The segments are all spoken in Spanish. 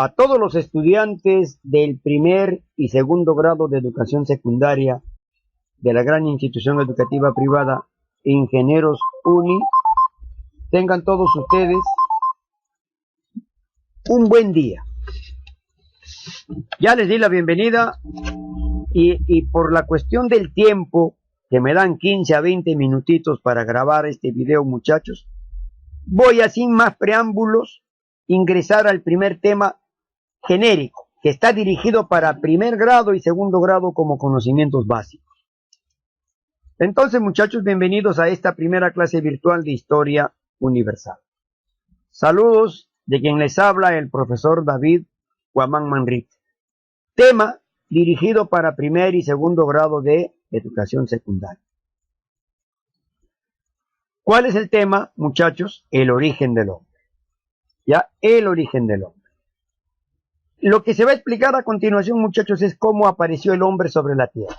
a todos los estudiantes del primer y segundo grado de educación secundaria de la gran institución educativa privada Ingenieros Uni. Tengan todos ustedes un buen día. Ya les di la bienvenida y por la cuestión del tiempo, que me dan 15 a 20 minutitos para grabar este video, muchachos, voy a, sin más preámbulos, ingresar al primer tema genérico, que está dirigido para primer grado y segundo grado como conocimientos básicos. Entonces, muchachos, bienvenidos a esta primera clase virtual de Historia Universal. Saludos de quien les habla, el profesor David Guamán Manrique. Tema dirigido para primer y segundo grado de educación secundaria. ¿Cuál es el tema, muchachos? El origen del hombre. Ya, el origen del hombre. Lo que se va a explicar a continuación, muchachos, es cómo apareció el hombre sobre la tierra.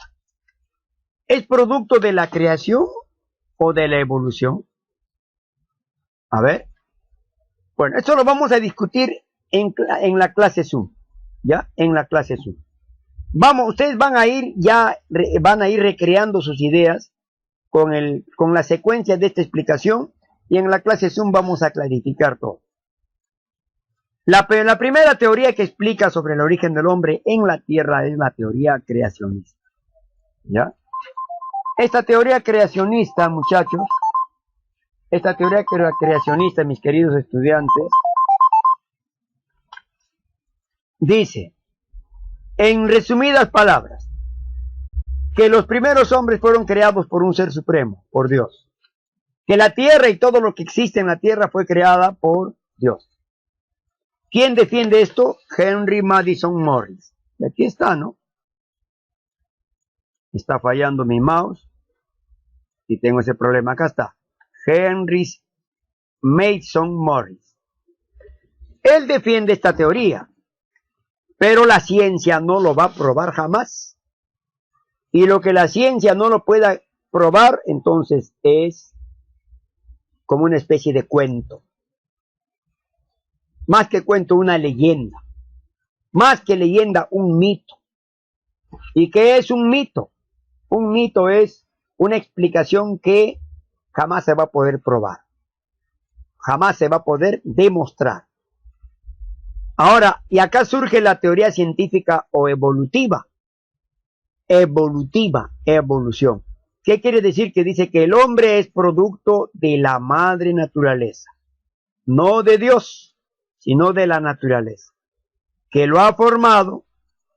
¿Es producto de la creación o de la evolución? A ver. Bueno, esto lo vamos a discutir en la clase Zoom. ¿Ya? En la clase Zoom. Vamos, ustedes van a ir recreando sus ideas con la secuencia de esta explicación, y en la clase Zoom vamos a clarificar todo. La primera teoría que explica sobre el origen del hombre en la tierra es la teoría creacionista. ¿Ya? Esta teoría creacionista, muchachos, esta teoría creacionista, mis queridos estudiantes, dice, en resumidas palabras, que los primeros hombres fueron creados por un ser supremo, por Dios. Que la tierra y todo lo que existe en la tierra fue creada por Dios. ¿Quién defiende esto? Henry Madison Morris. Y aquí está, ¿no? Está fallando mi mouse. Y tengo ese problema. Acá está. Henry Mason Morris. Él defiende esta teoría. Pero la ciencia no lo va a probar jamás. Y lo que la ciencia no lo pueda probar, entonces es como una especie de cuento. Más que cuento, una leyenda. Más que leyenda, un mito. ¿Y qué es un mito? Un mito es una explicación que jamás se va a poder probar. Jamás se va a poder demostrar. Ahora, y acá surge la teoría científica o evolutiva. Evolución. ¿Qué quiere decir? Que dice que el hombre es producto de la madre naturaleza. No de Dios, sino de la naturaleza. Que lo ha formado,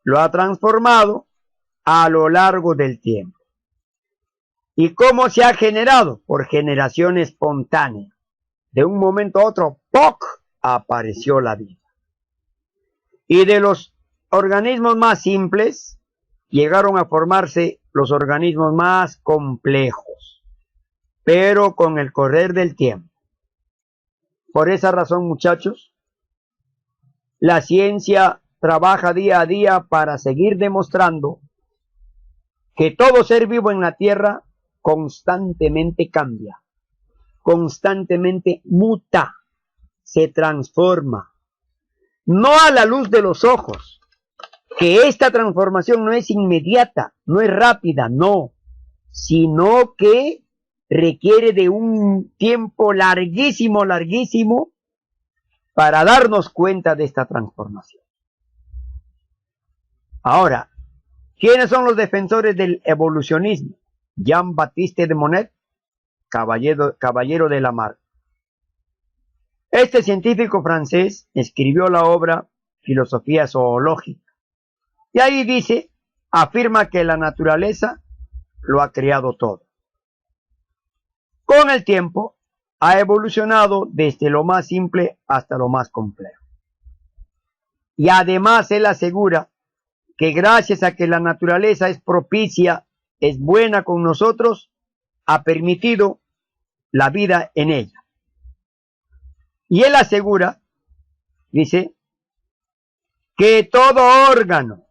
lo ha transformado a lo largo del tiempo. ¿Y cómo se ha generado? Por generación espontánea. De un momento a otro, ¡poc!, apareció la vida. Y de los organismos más simples, llegaron a formarse los organismos más complejos, pero con el correr del tiempo. Por esa razón, muchachos, la ciencia trabaja día a día para seguir demostrando que todo ser vivo en la tierra constantemente cambia, constantemente muta, se transforma. No a la luz de los ojos, que esta transformación no es inmediata, no es rápida, no, sino que requiere de un tiempo larguísimo para darnos cuenta de esta transformación. Ahora, ¿quiénes son los defensores del evolucionismo? Jean-Baptiste de Monnet, caballero de Lamarck. Este científico francés escribió la obra Filosofía Zoológica. Y ahí dice, afirma que la naturaleza lo ha creado todo. Con el tiempo, ha evolucionado desde lo más simple hasta lo más complejo. Y además él asegura que gracias a que la naturaleza es propicia, es buena con nosotros, ha permitido la vida en ella. Y él asegura, dice, que todo órgano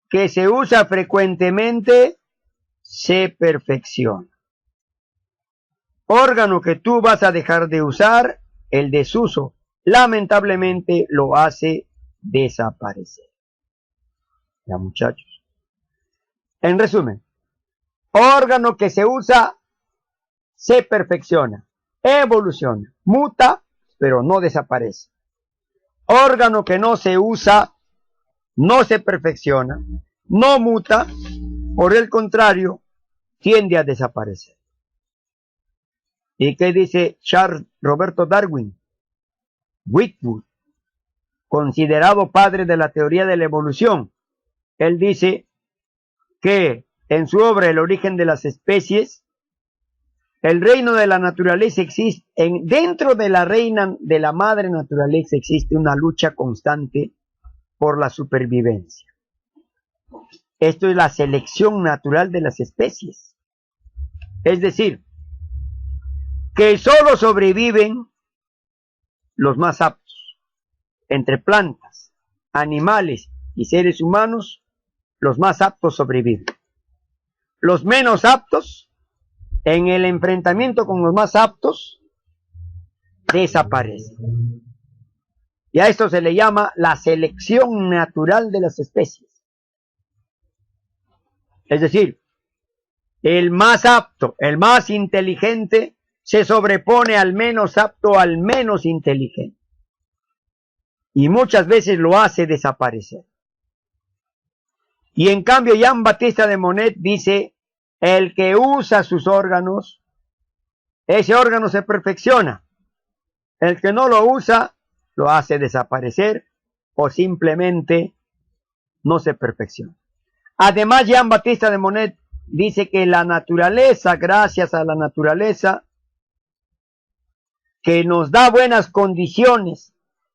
que se usa frecuentemente se perfecciona. Órgano que tú vas a dejar de usar, el desuso lamentablemente lo hace desaparecer. Ya, muchachos. En resumen, órgano que se usa, se perfecciona, evoluciona, muta, pero no desaparece. Órgano que no se usa, no se perfecciona, no muta, por el contrario, tiende a desaparecer. ¿Y qué dice Charles Roberto Darwin? Whitwood, considerado padre de la teoría de la evolución, él dice que en su obra El origen de las especies, el reino de la naturaleza existe, dentro de la reina de la madre naturaleza existe una lucha constante por la supervivencia. Esto es la selección natural de las especies. Es decir, que solo sobreviven los más aptos. Entre plantas, animales y seres humanos, los más aptos sobreviven. Los menos aptos, en el enfrentamiento con los más aptos, desaparecen. Y a esto se le llama la selección natural de las especies. Es decir, el más apto, el más inteligente, se sobrepone al menos apto, al menos inteligente. Y muchas veces lo hace desaparecer. Y en cambio, Jean-Baptiste de Monnet dice, el que usa sus órganos, ese órgano se perfecciona. El que no lo usa, lo hace desaparecer o simplemente no se perfecciona. Además, Jean-Baptiste de Monnet dice que la naturaleza, gracias a la naturaleza, que nos da buenas condiciones,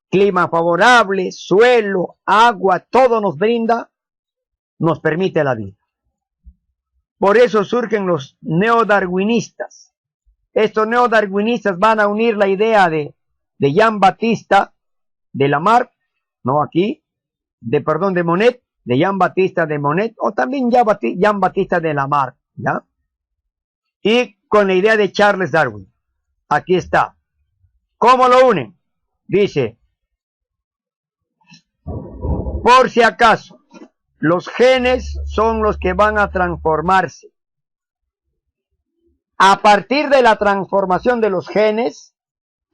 clima favorable, suelo, agua, todo nos brinda, nos permite la vida. Por eso surgen los neodarwinistas. Estos neodarwinistas van a unir la idea de Jean-Baptiste de Lamarck, no aquí, de Monnet, de Jean-Baptiste de Monnet, o también Jean-Baptiste de Lamarck, ¿ya? Y con la idea de Charles Darwin. Aquí está. ¿Cómo lo unen? Dice, por si acaso, los genes son los que van a transformarse. A partir de la transformación de los genes,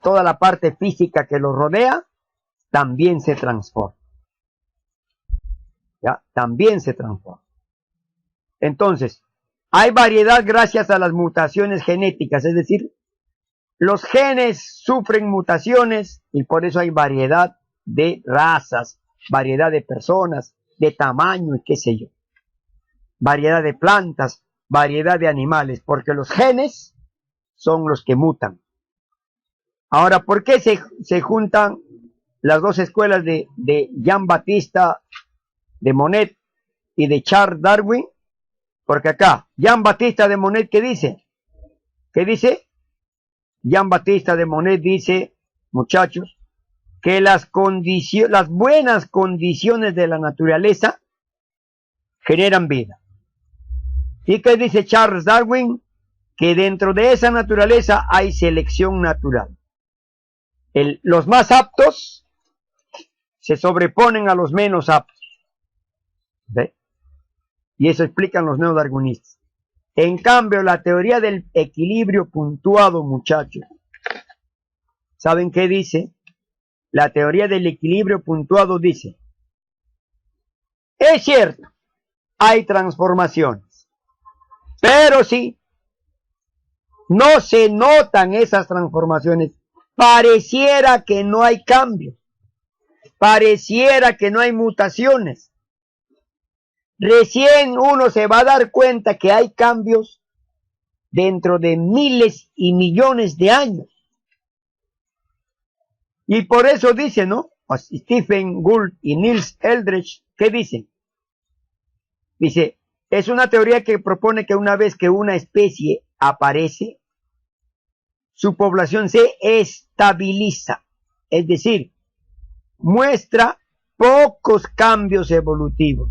toda la parte física que los rodea, también se transforma. ¿Ya? También se transforma. Entonces, hay variedad gracias a las mutaciones genéticas, es decir, los genes sufren mutaciones y por eso hay variedad de razas, variedad de personas, de tamaño y qué sé yo. Variedad de plantas, variedad de animales, porque los genes son los que mutan. Ahora, ¿por qué se juntan las dos escuelas de Jean-Baptiste de Monnet y de Charles Darwin? Porque acá, Jean-Baptiste de Monnet, ¿qué dice? ¿Qué dice? Jean-Baptiste de Monnet dice, muchachos, que las buenas condiciones de la naturaleza generan vida. ¿Y qué dice Charles Darwin? Que dentro de esa naturaleza hay selección natural. Los más aptos se sobreponen a los menos aptos. ¿Ve? Y eso explican los neodarwinistas. En cambio, la teoría del equilibrio puntuado, muchachos, ¿saben qué dice? La teoría del equilibrio puntuado dice, es cierto, hay transformaciones, pero sí, no se notan esas transformaciones. Pareciera que no hay cambios, pareciera que no hay mutaciones. Recién uno se va a dar cuenta que hay cambios dentro de miles y millones de años. Y por eso dice, ¿no? Stephen Gould y Niels Eldredge, ¿qué dicen? Dice, es una teoría que propone que una vez que una especie aparece, su población se estabiliza. Es decir, muestra pocos cambios evolutivos.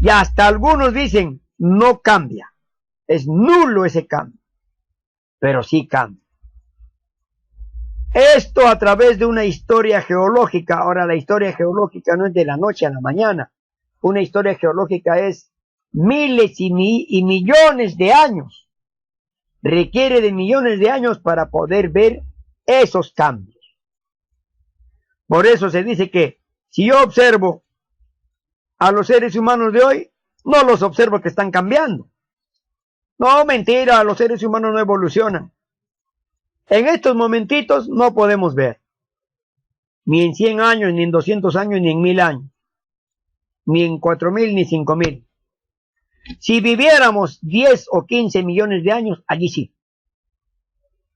Y hasta algunos dicen, no cambia. Es nulo ese cambio. Pero sí cambia. Esto a través de una historia geológica. Ahora, la historia geológica no es de la noche a la mañana. Una historia geológica es miles y millones de años. Requiere de millones de años para poder ver esos cambios. Por eso se dice que si yo observo a los seres humanos de hoy, no los observo que están cambiando. No, mentira, los seres humanos no evolucionan. En estos momentitos no podemos ver. Ni en 100 años, ni en 200 años, ni en 1000 años. Ni en 4000, ni 5000. Si viviéramos 10 o 15 millones de años, allí sí.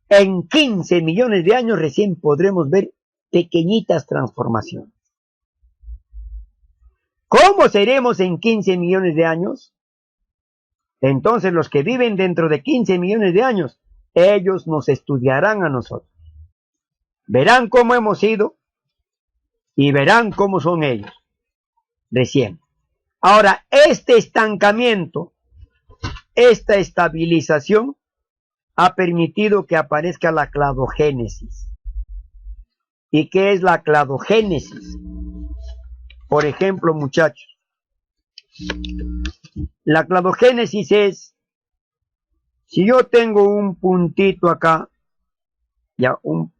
En 15 millones de años recién podremos ver pequeñitas transformaciones. ¿Cómo seremos en 15 millones de años? Entonces los que viven dentro de 15 millones de años, ellos nos estudiarán a nosotros. Verán cómo hemos sido y verán cómo son ellos. Recién. Ahora, este estancamiento, esta estabilización, ha permitido que aparezca la cladogénesis. ¿Y qué es la cladogénesis? Por ejemplo, muchachos, la cladogénesis es, si yo tengo un puntito acá, ya un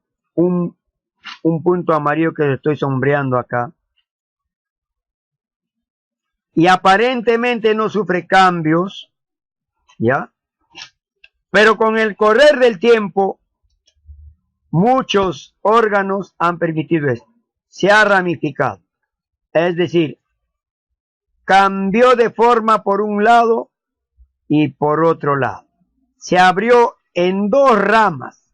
punto amarillo que estoy sombreando acá, y aparentemente no sufre cambios, ¿ya? Pero con el correr del tiempo, muchos órganos han permitido esto. Se ha ramificado. Es decir, cambió de forma por un lado y por otro lado. Se abrió en dos ramas,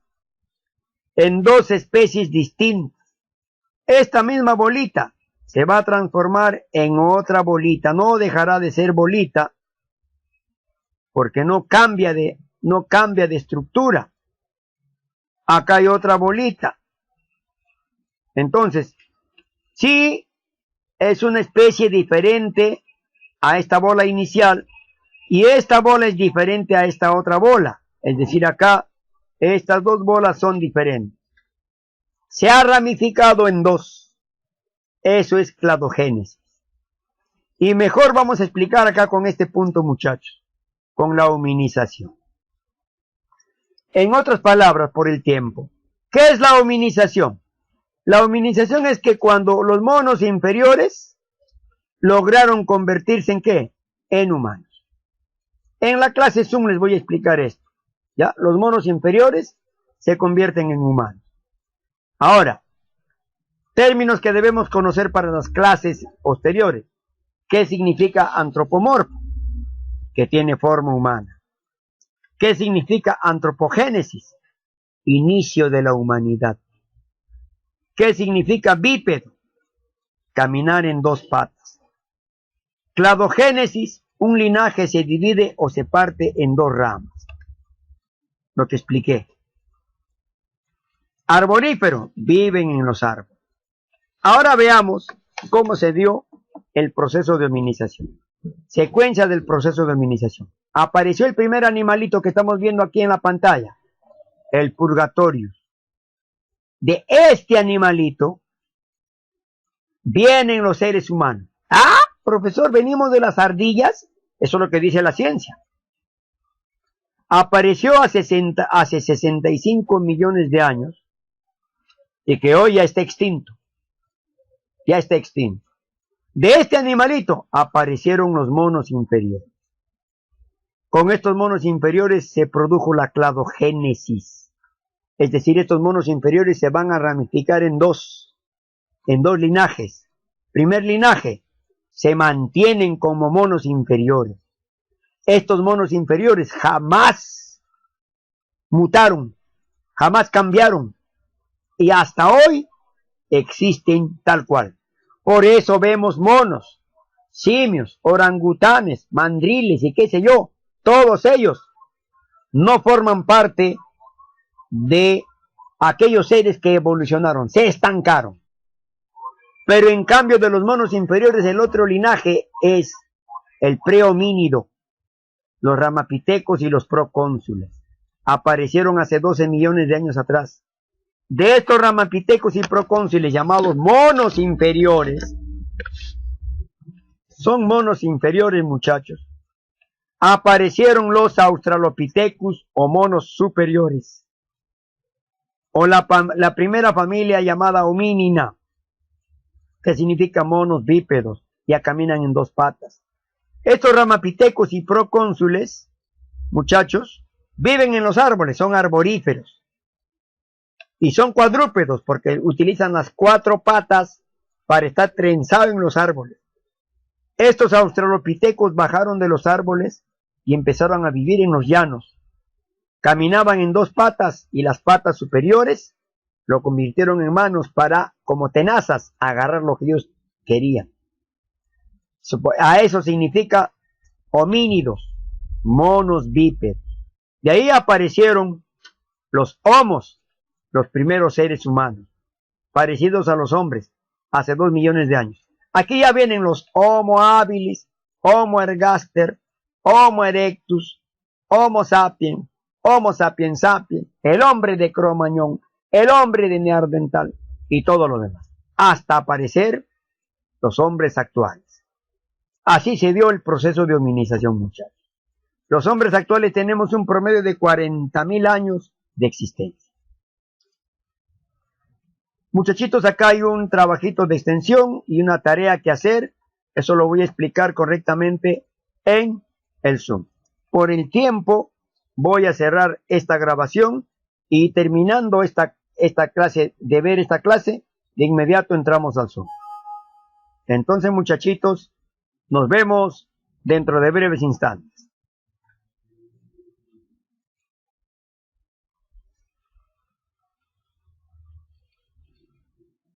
en dos especies distintas. Esta misma bolita se va a transformar en otra bolita. No dejará de ser bolita porque no cambia de estructura. Acá hay otra bolita. Entonces, sí es una especie diferente a esta bola inicial y esta bola es diferente a esta otra bola. Es decir, acá estas dos bolas son diferentes. Se ha ramificado en dos. Eso es cladogénesis. Y mejor vamos a explicar acá con este punto, muchachos, con la hominización. En otras palabras, por el tiempo, ¿qué es la hominización? La hominización es que cuando los monos inferiores lograron convertirse ¿en qué? En humanos. En la clase Zoom les voy a explicar esto. ¿Ya? Los monos inferiores se convierten en humanos. Ahora, términos que debemos conocer para las clases posteriores. ¿Qué significa antropomorfo? Que tiene forma humana. ¿Qué significa antropogénesis? Inicio de la humanidad. ¿Qué significa bípedo? Caminar en dos patas. Cladogénesis, un linaje se divide o se parte en dos ramas. Lo que expliqué. Arborífero, viven en los árboles. Ahora veamos cómo se dio el proceso de hominización. Secuencia del proceso de hominización. Apareció el primer animalito que estamos viendo aquí en la pantalla, el Purgatorius. De este animalito vienen los seres humanos. Ah, profesor, venimos de las ardillas. Eso es lo que dice la ciencia. Apareció hace 65 millones de años y que hoy ya está extinto. Ya está extinto. De este animalito aparecieron los monos inferiores. Con estos monos inferiores se produjo la cladogénesis. Es decir, estos monos inferiores se van a ramificar en dos linajes. Primer linaje, se mantienen como monos inferiores. Estos monos inferiores jamás mutaron, jamás cambiaron y hasta hoy existen tal cual. Por eso vemos monos, simios, orangutanes, mandriles y qué sé yo, todos ellos no forman parte de aquellos seres que evolucionaron, se estancaron. Pero en cambio de los monos inferiores, el otro linaje es el prehomínido, los ramapithecos y los procónsules. Aparecieron hace 12 millones de años atrás. de estos ramapithecus y procónsules llamados monos inferiores, son monos inferiores, muchachos, aparecieron los australopithecus o monos superiores, o la primera familia llamada homínina, que significa monos bípedos, ya caminan en dos patas. Estos ramapithecus y procónsules, muchachos, viven en los árboles, son arboríferos. Y son cuadrúpedos porque utilizan las 4 patas para estar trenzados en los árboles. Estos australopithecus bajaron de los árboles y empezaron a vivir en los llanos. Caminaban en 2 patas y las patas superiores lo convirtieron en manos para, como tenazas, agarrar lo que Dios quería. A eso significa homínidos, monos bípedos. De ahí aparecieron los homos, los primeros seres humanos, parecidos a los hombres, hace 2 millones de años. Aquí ya vienen los Homo habilis, Homo ergaster, Homo erectus, Homo sapiens, Homo sapiens sapiens, el hombre de Cro-Magnon, el hombre de Neandertal y todo lo demás, hasta aparecer los hombres actuales. Así se dio el proceso de hominización, muchachos. Los hombres actuales tenemos un promedio de 40.000 años de existencia. Muchachitos, acá hay un trabajito de extensión y una tarea que hacer. Eso lo voy a explicar correctamente en el Zoom. Por el tiempo voy a cerrar esta grabación y terminando esta clase, de ver esta clase, de inmediato entramos al Zoom. Entonces, muchachitos, nos vemos dentro de breves instantes.